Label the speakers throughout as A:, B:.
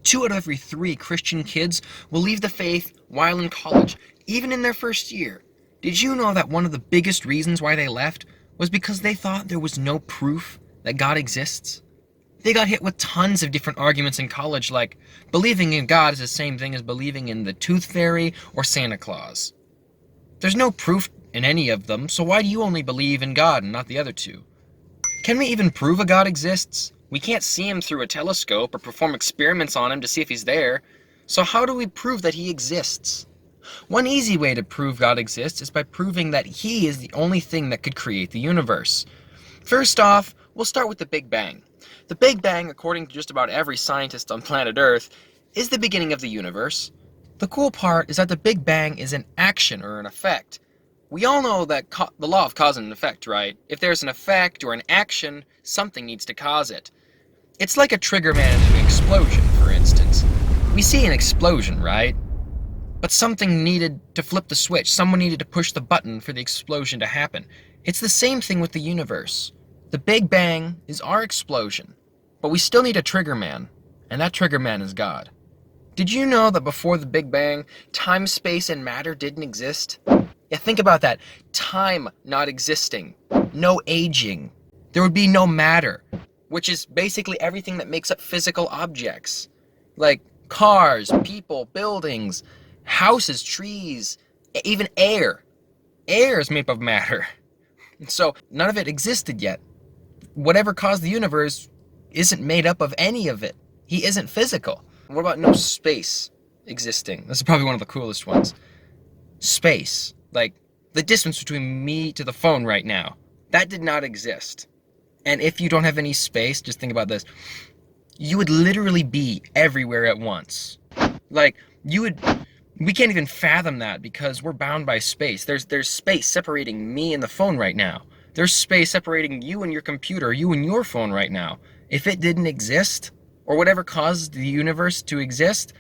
A: 2 out of every 3 Christian kids will leave the faith while in college, even in their first year. Did you know that one of the biggest reasons why they left was because they thought there was no proof that God exists? They got hit with tons of different arguments in college, like believing in God is the same thing as believing in the Tooth Fairy or Santa Claus. There's no proof in any of them, so why do you only believe in God and not the other two? Can we even prove a God exists? We can't see him through a telescope or perform experiments on him to see if he's there. So how do we prove that he exists? One easy way to prove God exists is by proving that he is the only thing that could create the universe. First off, we'll start with the Big Bang. The Big Bang, according to just about every scientist on planet Earth, is the beginning of the universe. The cool part is that the Big Bang is an action or an effect. We all know that the law of cause and effect, right? If there's an effect or an action, something needs to cause it. It's like a trigger man to an explosion, for instance. We see an explosion, right? But something needed to flip the switch. Someone needed to push the button for the explosion to happen. It's the same thing with the universe. The Big Bang is our explosion, but we still need a trigger man, and that trigger man is God. Did you know that before the Big Bang, time, space, and matter didn't exist? Yeah, think about that. Time not existing. No aging. There would be no matter, which is basically everything that makes up physical objects. Like cars, people, buildings, houses, trees, even air. Air is made up of matter. So none of it existed yet. Whatever caused the universe isn't made up of any of it. He isn't physical. What about no space existing? This is probably one of the coolest ones. Space. Like the distance between me to the phone right now. That did not exist. And if you don't have any space, just think about this. You would literally be everywhere at once. Like, we can't even fathom that because we're bound by space. There's space separating me and the phone right now. There's space separating you and your computer, you and your phone right now. If it didn't exist, or whatever caused the universe to exist,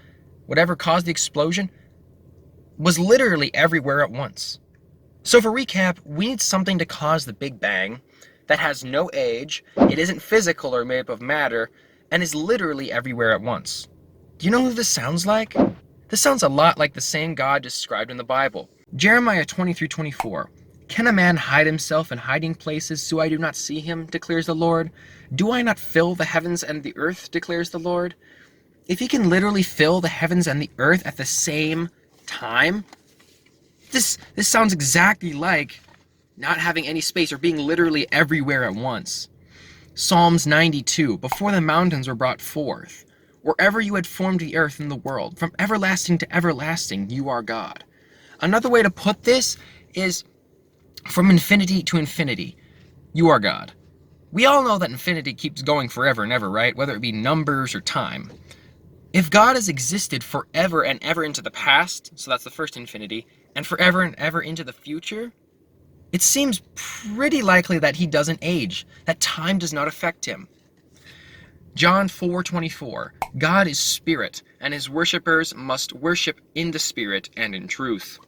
A: whatever caused the explosion, was literally everywhere at once. So for recap, we need something to cause the Big Bang that has no age, it isn't physical or made up of matter, and is literally everywhere at once. Do you know who this sounds like? This sounds a lot like the same God described in the Bible. Jeremiah 23:24. Can a man hide himself in hiding places so I do not see him, declares the Lord? Do I not fill the heavens and the earth, declares the Lord? If he can literally fill the heavens and the earth at the same time, this sounds exactly like not having any space or being literally everywhere at once. Psalms 92. Before the mountains were brought forth, wherever you had formed the earth and the world, from everlasting to everlasting, you are God. Another way to put this is from infinity to infinity, you are God. We all know that infinity keeps going forever and ever, right? Whether it be numbers or time. If God has existed forever and ever into the past, so that's the first infinity, and forever and ever into the future, it seems pretty likely that he doesn't age, that time does not affect him. John 4:24, God is spirit, and his worshippers must worship in the spirit and in truth.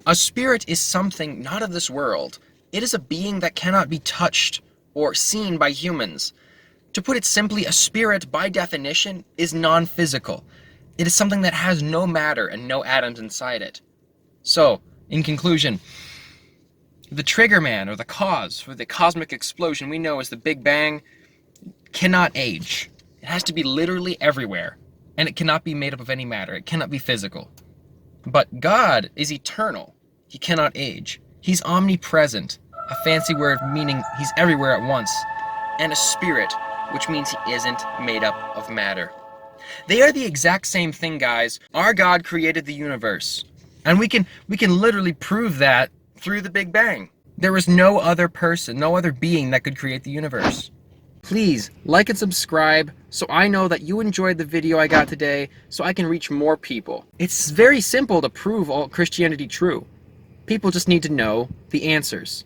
A: A spirit is something not of this world. It is a being that cannot be touched or seen by humans. To put it simply, a spirit, by definition, is non-physical. It is something that has no matter and no atoms inside it. So, in conclusion, the trigger man, or the cause for the cosmic explosion we know as the Big Bang, cannot age. It has to be literally everywhere, and it cannot be made up of any matter. It cannot be physical. But God is eternal. He cannot age. He's omnipresent, a fancy word meaning he's everywhere at once, and a spirit, which means he isn't made up of matter. They are the exact same thing, guys. Our God created the universe, and we can literally prove that through the Big Bang. There was no other person, no other being that could create the universe. Please like and subscribe so I know that you enjoyed the video I got today, so I can reach more people. It's very simple to prove all Christianity true. People just need to know the answers.